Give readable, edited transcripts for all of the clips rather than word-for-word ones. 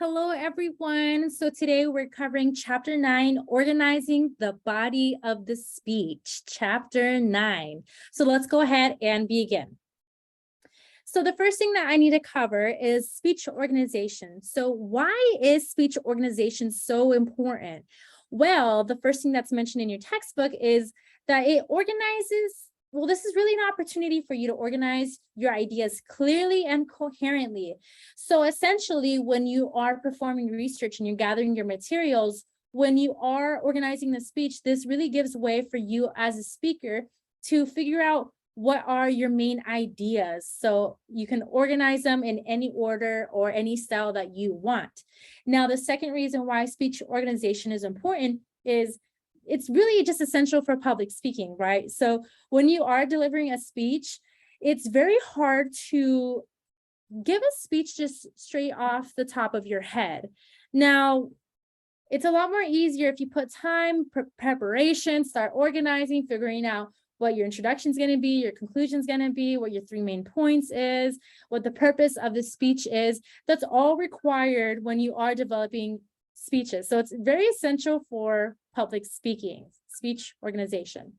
Hello, everyone. So today we're covering Chapter 9, Organizing the Body of the Speech, Chapter 9. So let's go ahead and begin. So the first thing that I need to cover is speech organization. So why is speech organization so important? Well, the first thing that's mentioned in your textbook is that it organizes. Well, this is really an opportunity for you to organize your ideas clearly and coherently. So essentially, when you are performing research and you're gathering your materials, when you are organizing the speech, this really gives way for you as a speaker to figure out what are your main ideas. So you can organize them in any order or any style that you want. Now, the second reason why speech organization is important is it's really just essential for public speaking, right? So when you are delivering a speech, it's very hard to give a speech just straight off the top of your head. Now, it's a lot more easier if you put time, preparation, start organizing, figuring out what your introduction is going to be, your conclusion is going to be, what your three main points is, what the purpose of the speech is. That's all required when you are developing speeches. So it's very essential for public speaking, speech organization.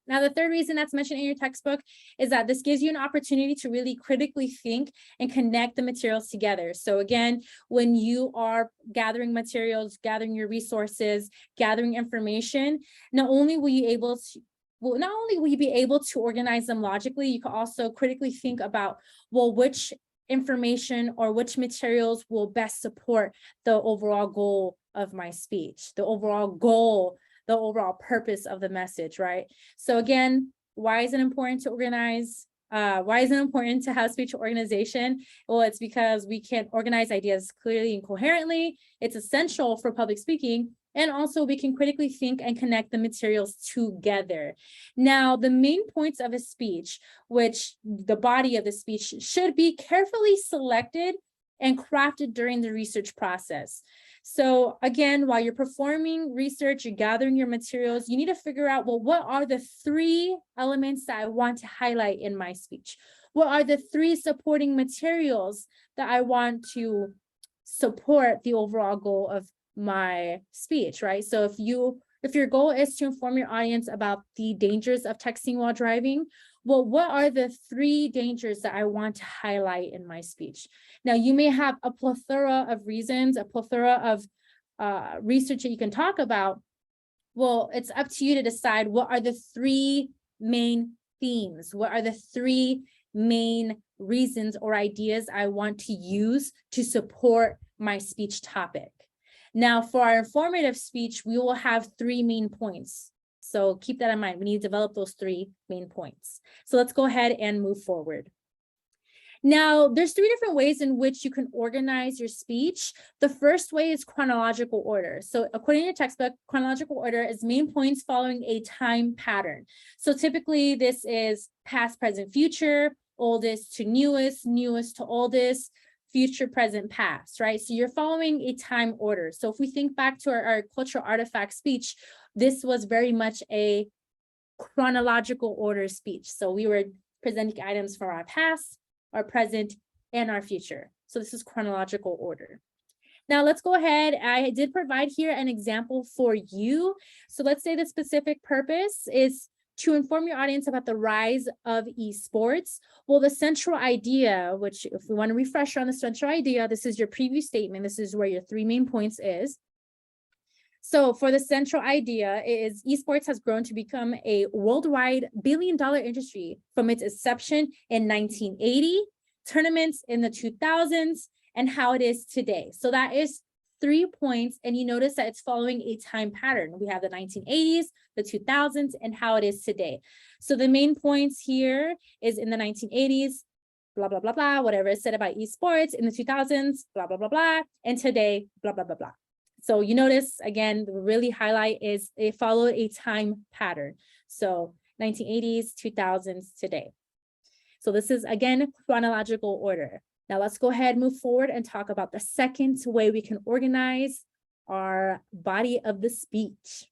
Now, the third reason that's mentioned in your textbook is that this gives you an opportunity to really critically think and connect the materials together. So again, when you are gathering materials, gathering your resources, gathering information, not only will you be able to organize them logically, you can also critically think about, well, which information or which materials will best support the overall goal of my speech, the overall purpose of the message, right? So again, why is it important to organize? Why is it important to have speech organization? Well, it's because we can organize ideas clearly and coherently. It's essential for public speaking. And also we can critically think and connect the materials together. Now, the main points of a speech, which the body of the speech should be carefully selected and crafted during the research process. So again, while you're performing research, you're gathering your materials, you need to figure out, well, what are the three elements that I want to highlight in my speech? What are the three supporting materials that I want to support the overall goal of my speech, right? So if your goal is to inform your audience about the dangers of texting while driving, well, what are the three dangers that I want to highlight in my speech? Now, you may have a plethora of reasons, a plethora of research that you can talk about. Well, it's up to you to decide what are the three main themes, what are the three main reasons or ideas I want to use to support my speech topic. Now, for our informative speech, we will have three main points. So keep that in mind. We need to develop those three main points. So let's go ahead and move forward. Now, there's three different ways in which you can organize your speech. The first way is chronological order. So according to your textbook, chronological order is main points following a time pattern. So typically this is past, present, future, oldest to newest, newest to oldest, future, present, past, right? So you're following a time order. So if we think back to our cultural artifact speech, this was very much a chronological order speech. So we were presenting items from our past, our present, and our future. So this is chronological order. Now let's go ahead. I did provide here an example for you. So let's say the specific purpose is to inform your audience about the rise of esports. Well, the central idea, which if we want to refresh on the central idea, this is your preview statement. This is where your three main points is. So for the central idea is esports has grown to become a worldwide billion-dollar industry from its inception in 1980, tournaments in the 2000s, and how it is today. So that is 3 points, and you notice that it's following a time pattern. We have the 1980s, the 2000s, and how it is today. So the main points here is in the 1980s, blah, blah, blah, blah, whatever is said about esports, in the 2000s, blah, blah, blah, blah, and today, blah, blah, blah, blah. So you notice, again, the really highlight is it followed a time pattern. So 1980s, 2000s, today. So this is, again, chronological order. Now let's go ahead, move forward and talk about the second way we can organize our body of the speech.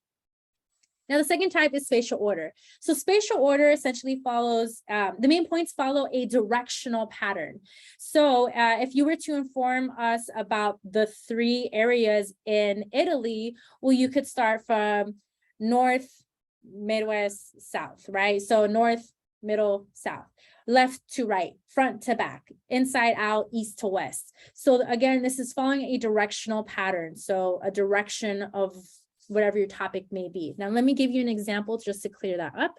Now, the second type is spatial order. So spatial order essentially follows, the main points follow a directional pattern. So if you were to inform us about the 3 areas in Italy, well, you could start from north, midwest, south, right? So north, middle, south, left to right, front to back, inside out, east to west. So again, this is following a directional pattern. So a direction of whatever your topic may be. Now, let me give you an example just to clear that up.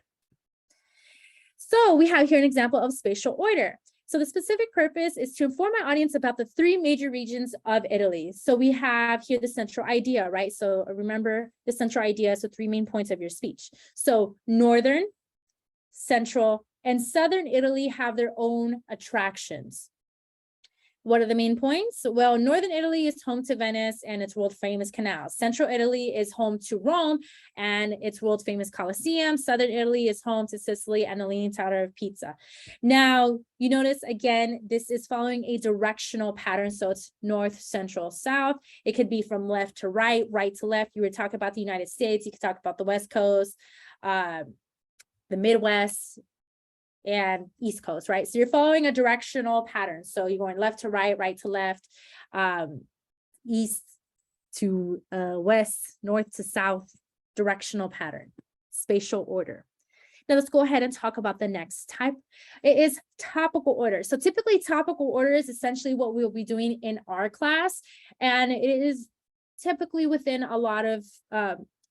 So we have here an example of spatial order. So the specific purpose is to inform my audience about the 3 major regions of Italy. So we have here the central idea, right? So remember the central idea, so 3 main points of your speech. So northern, central, and southern Italy have their own attractions. What are the main points? Well, northern Italy is home to Venice and its world famous canals. Central Italy is home to Rome and its world famous Colosseum. Southern Italy is home to Sicily and the Leaning Tower of Pisa. Now, you notice again, this is following a directional pattern. So it's north, central, south. It could be from left to right, right to left. You were talking about the United States. You could talk about the West Coast, the Midwest, and East Coast, right? So you're following a directional pattern. So you're going left to right, right to left, east to west, north to south, directional pattern, spatial order. Now let's go ahead and talk about the next type. It is topical order. So typically topical order is essentially what we'll be doing in our class. And it is typically within a lot of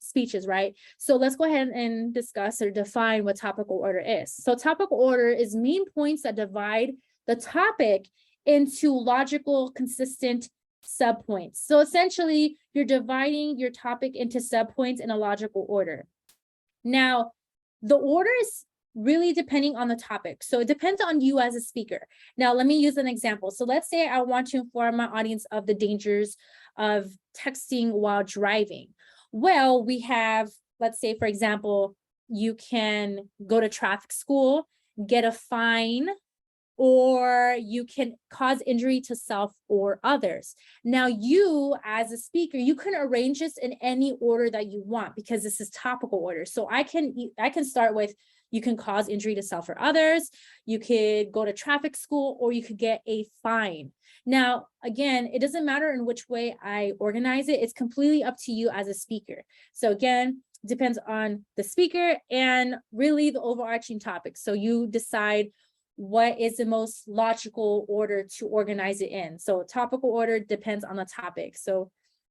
speeches, right? So let's go ahead and discuss or define what topical order is. So topical order is main points that divide the topic into logical, consistent subpoints. So essentially, you're dividing your topic into subpoints in a logical order. Now, the order is really depending on the topic. So it depends on you as a speaker. Now, let me use an example. So let's say I want to inform my audience of the dangers of texting while driving. Well, we have, let's say, for example, you can go to traffic school, get a fine, or you can cause injury to self or others. Now, you as a speaker, you can arrange this in any order that you want because this is topical order. So I can start with, you can cause injury to self or others, you could go to traffic school, or you could get a fine. Now, again, it doesn't matter in which way I organize it. It's completely up to you as a speaker. So again, it depends on the speaker and really the overarching topic. So you decide what is the most logical order to organize it in. So topical order depends on the topic. So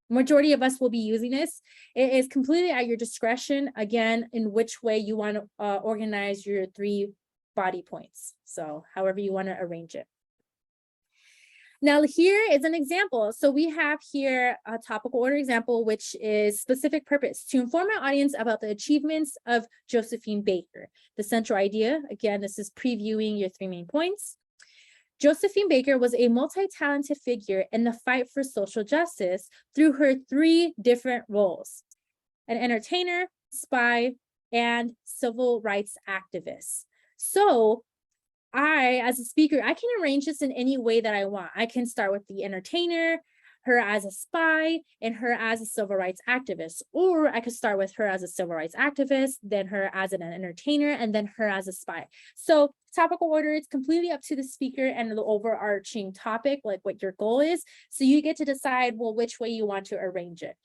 majority of us will be using this. It is completely at your discretion, again, in which way you want to organize your 3 body points. So however you want to arrange it. Now, here is an example. So we have here a topical order example, which is specific purpose to inform our audience about the achievements of Josephine Baker. The central idea, again, this is previewing your 3 main points. Josephine Baker was a multi-talented figure in the fight for social justice through her 3 different roles: an entertainer, spy, and civil rights activist. So I, as a speaker, I can arrange this in any way that I want. I can start with the entertainer, her as a spy, and her as a civil rights activist. Or I could start with her as a civil rights activist, then her as an entertainer, and then her as a spy. So topical order, it's completely up to the speaker and the overarching topic, like what your goal is. So you get to decide, well, which way you want to arrange it.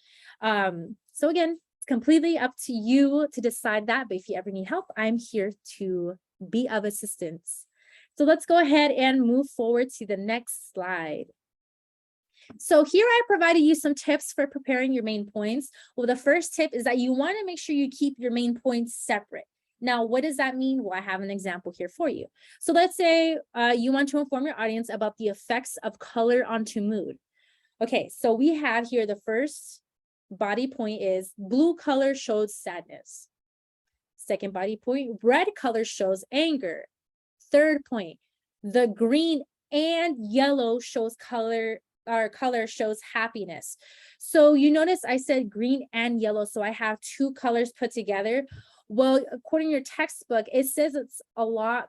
So again, it's completely up to you to decide that. But if you ever need help, I'm here to be of assistance. So let's go ahead and move forward to the next slide. So here I provided you some tips for preparing your main points. Well, the first tip is that you want to make sure you keep your main points separate. Now, what does that mean? Well, I have an example here for you. So let's say you want to inform your audience about the effects of color onto mood. Okay, so we have here the first body point is blue color shows sadness. Second body point, red color shows anger. Third point, the green and yellow shows color, or color shows happiness. So you notice I said green and yellow, so I have 2 colors put together. Well, according to your textbook, it says it's a lot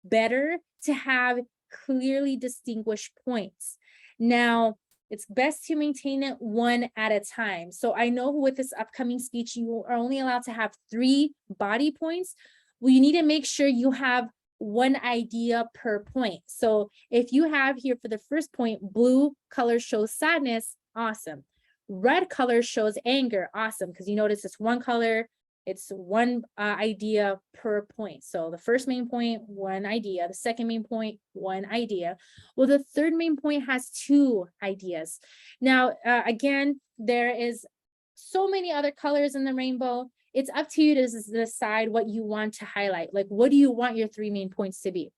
better to have clearly distinguished points. Now, it's best to maintain it one at a time. So I know with this upcoming speech, you are only allowed to have 3 body points. Well, you need to make sure you have one idea per point. So if you have here for the first point, blue color shows sadness, awesome. Red color shows anger, awesome, because you notice it's one color, it's one idea per point. So the first main point, one idea. The second main point, one idea. Well, the third main point has 2 ideas. Now, again, there is so many other colors in the rainbow. It's up to you to decide what you want to highlight. Like, what do you want your 3 main points to be?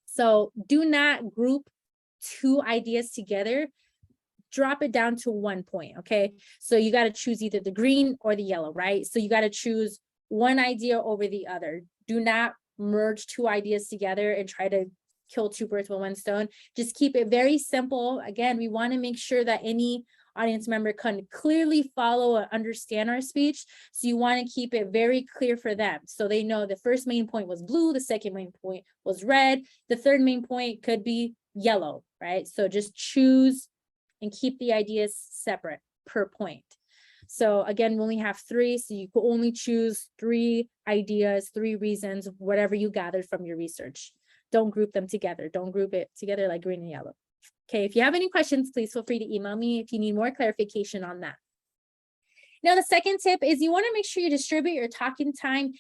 So do not group 2 ideas together. Drop it down to 1 point, okay? So you got to choose either the green or the yellow, right? So you got to choose one idea over the other. Do not merge 2 ideas together and try to kill 2 birds with 1 stone. Just keep it very simple. Again, we want to make sure that any audience member can clearly follow and understand our speech. So you want to keep it very clear for them. So they know the first main point was blue, the second main point was red, the third main point could be yellow, right? So just choose and keep the ideas separate per point. So again, we only have 3, so you can only choose 3 ideas, 3 reasons, whatever you gathered from your research. Don't group them together. Don't group it together like green and yellow. Okay, if you have any questions, please feel free to email me if you need more clarification on that. Now, the second tip is you want to make sure you distribute your talking time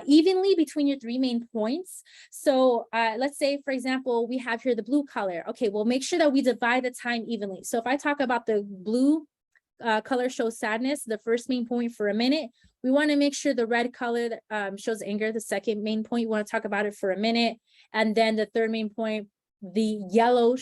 evenly between your 3 main points. So let's say, for example, we have here the blue color. Okay, well, make sure that we divide the time evenly. So if I talk about the blue color shows sadness, the first main point for a minute, we want to make sure the red color shows anger, the second main point, you want to talk about it for a minute. And then the third main point, the yellow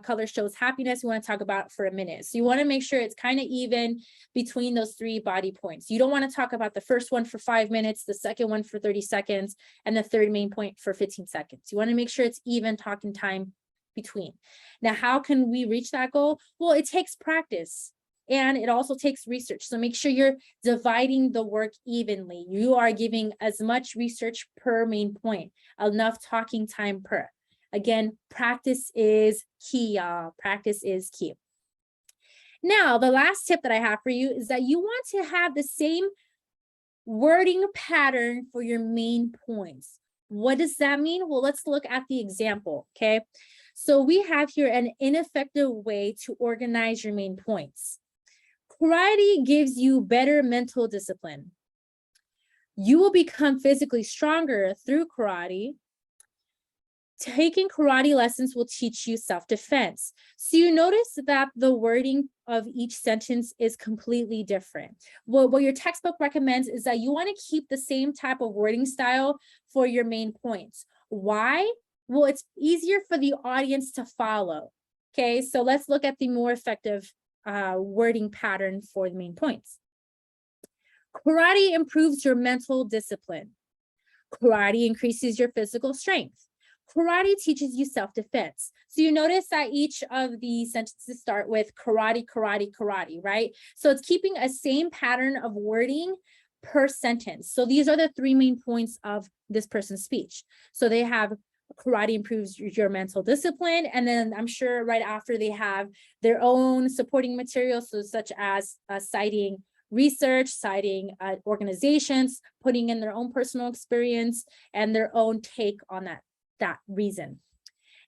color shows happiness, we want to talk about for a minute. So you want to make sure it's kind of even between those 3 body points. You don't want to talk about the first one for 5 minutes, the second one for 30 seconds, and the third main point for 15 seconds. You want to make sure it's even talking time between. Now, how can we reach that goal? Well, it takes practice. And it also takes research. So make sure you're dividing the work evenly. You are giving as much research per main point, enough talking time per. Again, practice is key, y'all. Practice is key. Now, the last tip that I have for you is that you want to have the same wording pattern for your main points. What does that mean? Well, let's look at the example, okay? So we have here an ineffective way to organize your main points. Karate gives you better mental discipline. You will become physically stronger through karate. Taking karate lessons will teach you self-defense. So you notice that the wording of each sentence is completely different. Well, what your textbook recommends is that you want to keep the same type of wording style for your main points. Why? Well, it's easier for the audience to follow. Okay, so let's look at the more effective wording pattern for the main points. Karate improves your mental discipline. Karate increases your physical strength. Karate teaches you self-defense. So you notice that each of the sentences start with karate, karate, karate, right? So it's keeping a same pattern of wording per sentence. So these are the 3 main points of this person's speech. So they have karate improves your mental discipline. And then I'm sure right after they have their own supporting materials, so such as citing research, citing organizations, putting in their own personal experience and their own take on that reason.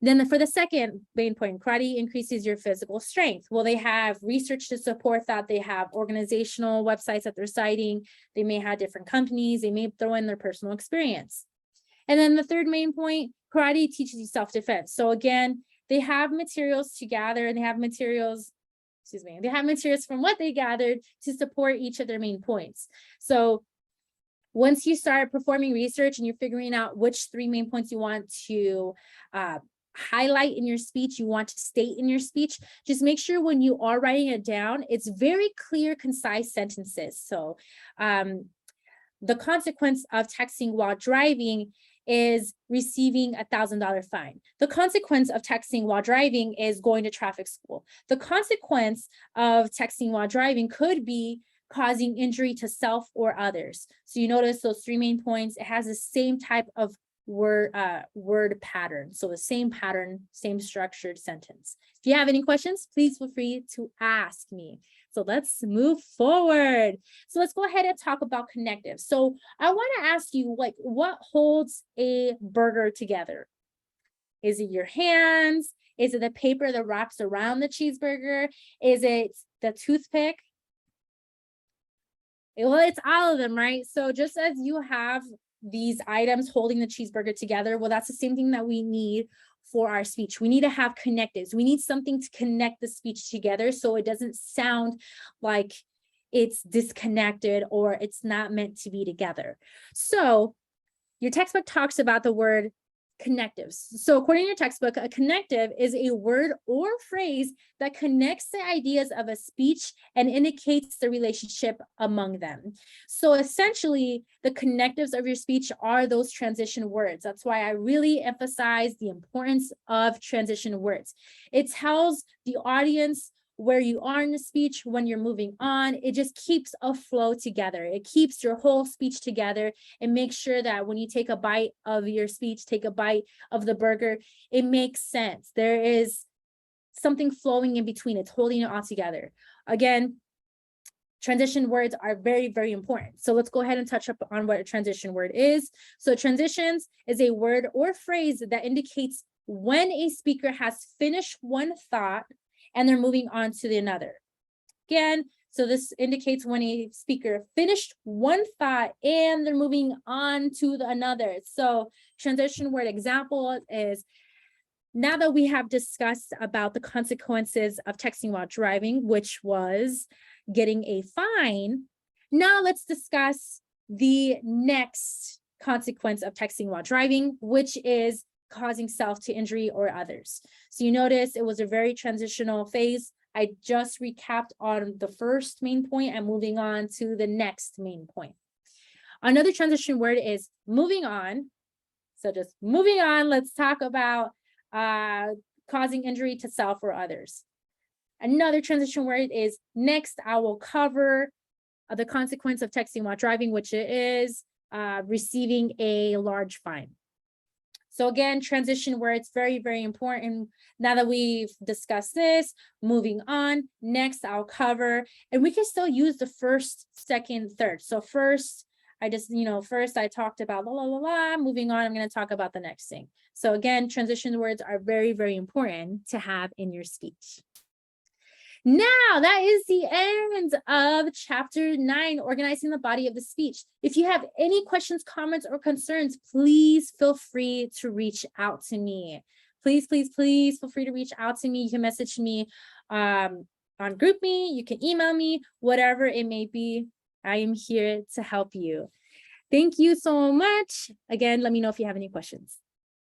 Then for the second main point, karate increases your physical strength. Well, they have research to support that. They have organizational websites that they're citing. They may have different companies. They may throw in their personal experience. And then the third main point, karate teaches you self-defense. So again, they have materials to gather and they have materials from what they gathered to support each of their main points. So once you start performing research and you're figuring out which 3 main points you want to highlight in your speech, you want to state in your speech, just make sure when you are writing it down, it's very clear, concise sentences. So the consequence of texting while driving is receiving a $1,000 fine. The consequence of texting while driving is going to traffic school. The consequence of texting while driving could be causing injury to self or others. So you notice those 3 main points, it has the same type of word pattern. So the same pattern, same structured sentence. If you have any questions, please feel free to ask me. So let's move forward. So let's go ahead and talk about connectives. So I want to ask you, like, what holds a burger together? Is it your hands? Is it the paper that wraps around the cheeseburger? Is it the toothpick? Well, it's all of them, right? So just as you have these items holding the cheeseburger together, well, that's the same thing that we need for our speech. We need to have connectives. We need something to connect the speech together so it doesn't sound like it's disconnected or it's not meant to be together. So your textbook talks about the word connectives. So according to your textbook, a connective is a word or phrase that connects the ideas of a speech and indicates the relationship among them. So essentially, the connectives of your speech are those transition words. That's why I really emphasize the importance of transition words. It tells the audience where you are in the speech when you're moving on. It just keeps a flow together. It keeps your whole speech together and makes sure that when you take a bite of your speech, take a bite of the burger, it makes sense. There is something flowing in between. It's holding it all together. Again, transition words are very, very important. So let's go ahead and touch up on what a transition word is. So transitions is a word or phrase that indicates when a speaker has finished one thought and they're moving on to the another. Again, so this indicates when a speaker finished one thought and they're moving on to the another. So transition word example is, now that we have discussed about the consequences of texting while driving, which was getting a fine, now let's discuss the next consequence of texting while driving, which is causing self to injury or others. So you notice it was a very transitional phase. I just recapped on the first main point and moving on to the next main point. Another transition word is moving on. So just moving on, let's talk about causing injury to self or others. Another transition word is next. I will cover the consequence of texting while driving, which is receiving a large fine. So again, transition words, very, very important. Now that we've discussed this, moving on, next I'll cover, and we can still use the first, second, third. So first, first I talked about moving on, I'm gonna talk about the next thing. So again, transition words are very, very important to have in your speech. Now, that is the end of chapter 9, organizing the body of the speech. If you have any questions, comments, or concerns, please feel free to reach out to me. Please, please, please feel free to reach out to me. You can message me on GroupMe, you can email me, whatever it may be. I am here to help you. Thank you so much. Again, let me know if you have any questions.